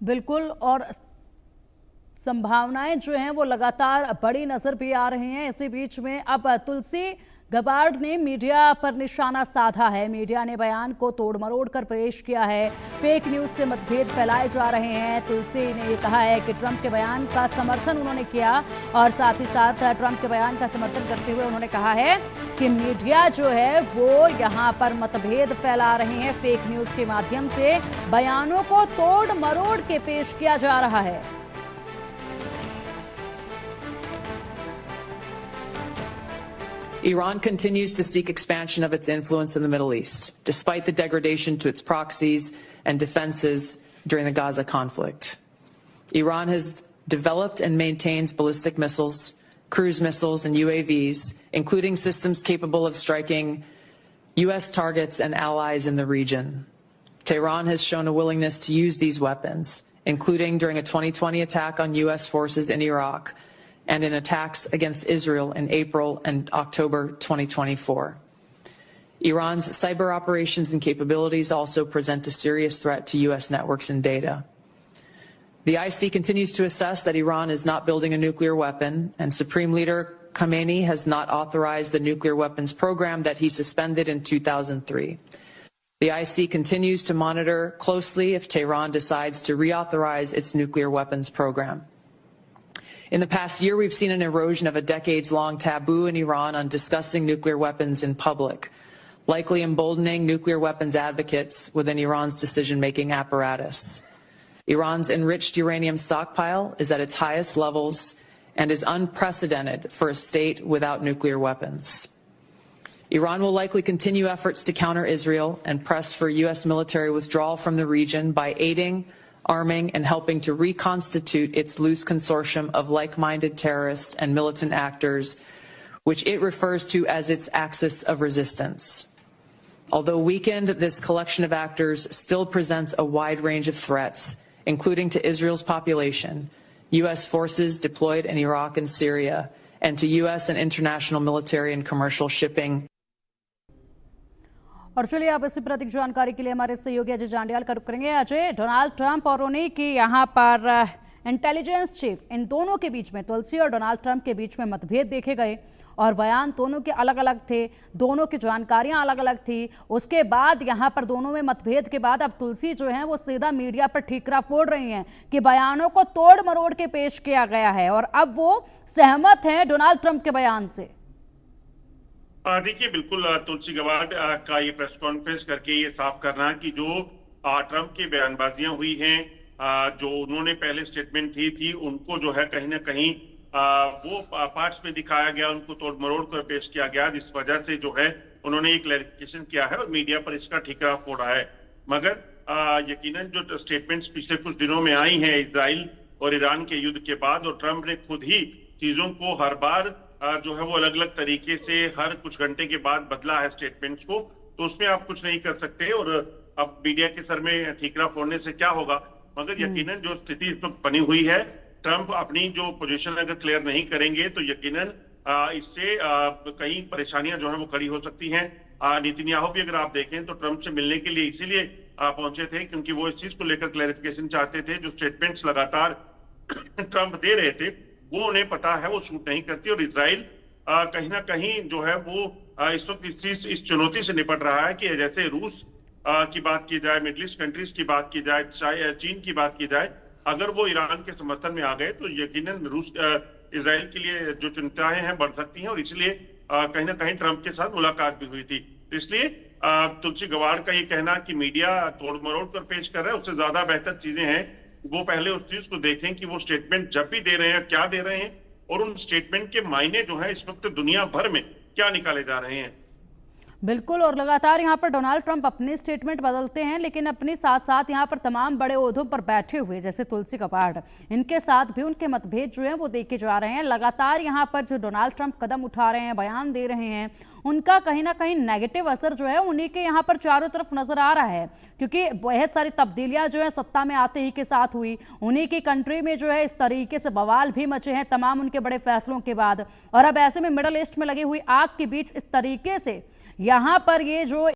बिल्कुल। और संभावनाएं जो हैं वो लगातार बड़ी नजर भी आ रही हैं। इसी बीच में अब तुलसी गबार्ड ने मीडिया पर निशाना साधा है। मीडिया ने बयान को तोड़ मरोड़ कर पेश किया है। फेक न्यूज से मतभेद फैलाए जा रहे हैं। तुलसी ने ये कहा है कि ट्रंप के बयान का समर्थन उन्होंने किया और साथ ही साथ ट्रंप के बयान का समर्थन करते हुए उन्होंने कहा है कि मीडिया जो है वो यहाँ पर मतभेद फैला रहे हैं। फेक न्यूज के माध्यम से बयानों को तोड़ मरोड़ के पेश किया जा रहा है। Iran continues to seek expansion of its influence in the Middle East, despite the degradation to its proxies and defenses during the Gaza conflict. Iran has developed and maintains ballistic missiles, cruise missiles, and UAVs, including systems capable of striking U.S. targets and allies in the region. Tehran has shown a willingness to use these weapons, including during a 2020 attack on U.S. forces in Iraq, and in attacks against Israel in April and October 2024. Iran's cyber operations and capabilities also present a serious threat to U.S. networks and data. The IC continues to assess that Iran is not building a nuclear weapon, and Supreme Leader Khamenei has not authorized the nuclear weapons program that he suspended in 2003. The IC continues to monitor closely if Tehran decides to reauthorize its nuclear weapons program. In the past year, we've seen an erosion of a decades-long taboo in Iran on discussing nuclear weapons in public, likely emboldening nuclear weapons advocates within Iran's decision-making apparatus. Iran's enriched uranium stockpile is at its highest levels and is unprecedented for a state without nuclear weapons. Iran will likely continue efforts to counter Israel and press for U.S. military withdrawal from the region by aiding, arming, and helping to reconstitute its loose consortium of like-minded terrorists and militant actors, which it refers to as its axis of resistance. Although weakened, this collection of actors still presents a wide range of threats, including to Israel's population, U.S. forces deployed in Iraq and Syria, and to U.S. and international military and commercial shipping. और चलिए आप इसी प्रतीक जानकारी के लिए हमारे सहयोगी अजय जांडियाल का रुख करेंगे। अजय, डोनाल्ड ट्रंप और उन्हीं की यहाँ पर इंटेलिजेंस चीफ, इन दोनों के बीच में, तुलसी और डोनाल्ड ट्रंप के बीच में मतभेद देखे गए और बयान दोनों के अलग अलग थे, दोनों की जानकारियां अलग अलग थी। उसके बाद यहाँ पर दोनों में मतभेद के बाद अब तुलसी जो है वो सीधा मीडिया पर ठीकरा फोड़ रही हैं कि बयानों को तोड़ मरोड़ के पेश किया गया है और अब वो सहमत हैं डोनाल्ड ट्रंप के बयान से। देखिए, बिल्कुल तुलसी गबार्ड का ये प्रेस कॉन्फ्रेंस करके ये साफ करना कि जो ट्रंप की बयानबाजियां हुई हैं, जो उन्होंने पहले स्टेटमेंट थी उनको जो है कहीं ना कहीं वो पार्ट्स में दिखाया गया, उनको तोड़ मरोड़ कर पेश किया गया, जिस वजह से जो है उन्होंने एक क्लैरिफिकेशन किया है और मीडिया पर इसका ठीकरा फोड़ा है। मगर यकीनन जो स्टेटमेंट्स पिछले कुछ दिनों में आई हैं इजराइल और ईरान के युद्ध के बाद, और ट्रंप ने खुद ही चीजों को हर बार जो है वो अलग अलग तरीके से हर कुछ घंटे के बाद बदला है स्टेटमेंट्स को, तो उसमें आप कुछ नहीं कर सकते। और अब मीडिया के सर में ठीकरा फोड़ने से क्या होगा, मगर यकीनन जो स्थिति इस वक्त बनी हुई है, ट्रंप अपनी जो पोजीशन अगर क्लियर नहीं करेंगे तो यकीनन इससे कई परेशानियां जो है वो खड़ी हो सकती हैं। नेतन्याहू भी अगर आप देखें तो ट्रंप से मिलने के लिए इसीलिए पहुंचे थे क्योंकि वो इस चीज को लेकर क्लैरिफिकेशन चाहते थे। जो स्टेटमेंट्स लगातार ट्रंप दे रहे थे वो उन्हें पता है वो सूट नहीं करती, और इजराइल कहीं ना कहीं जो है वो इस वक्त इस चुनौती से निपट रहा है कि जैसे रूस की बात की जाए, मिडिल ईस्ट कंट्रीज की बात की जाए, चीन की बात की जाए, अगर वो ईरान के समर्थन में आ गए तो यकीनन रूस इजराइल के लिए जो चिंताएं हैं बढ़ सकती हैं, और इसलिए कहीं ना कहीं ट्रंप के साथ मुलाकात भी हुई थी। तो इसलिए तुलसी गबार्ड का ये कहना कि मीडिया तोड़ मरोड़ कर पेश कर रहा है, उससे ज्यादा बेहतर चीजें हैं वो पहले उस चीज को देखें कि वो स्टेटमेंट जब भी दे रहे हैं क्या दे रहे हैं, और उन स्टेटमेंट के मायने जो है इस वक्त दुनिया भर में क्या निकाले जा रहे हैं। बिल्कुल। और लगातार यहाँ पर डोनाल्ड ट्रंप अपने स्टेटमेंट बदलते हैं, लेकिन अपने साथ साथ यहाँ पर तमाम बड़े ओहदों पर बैठे हुए जैसे तुलसी गबार्ड, इनके साथ भी उनके मतभेद जो हैं वो देखे जा रहे हैं। लगातार यहाँ पर जो डोनाल्ड ट्रंप कदम उठा रहे हैं, बयान दे रहे हैं, उनका कहीं ना कहीं नेगेटिव असर जो है उन्हीं के यहाँ पर चारों तरफ नजर आ रहा है, क्योंकि बहुत सारी तब्दीलियां जो है सत्ता में आते ही के साथ हुई। उन्हीं की कंट्री में जो है इस तरीके से बवाल भी मचे हैं तमाम उनके बड़े फैसलों के बाद, और अब ऐसे में मिडल ईस्ट में लगी हुई आग के बीच इस तरीके से यहाँ पर ये जो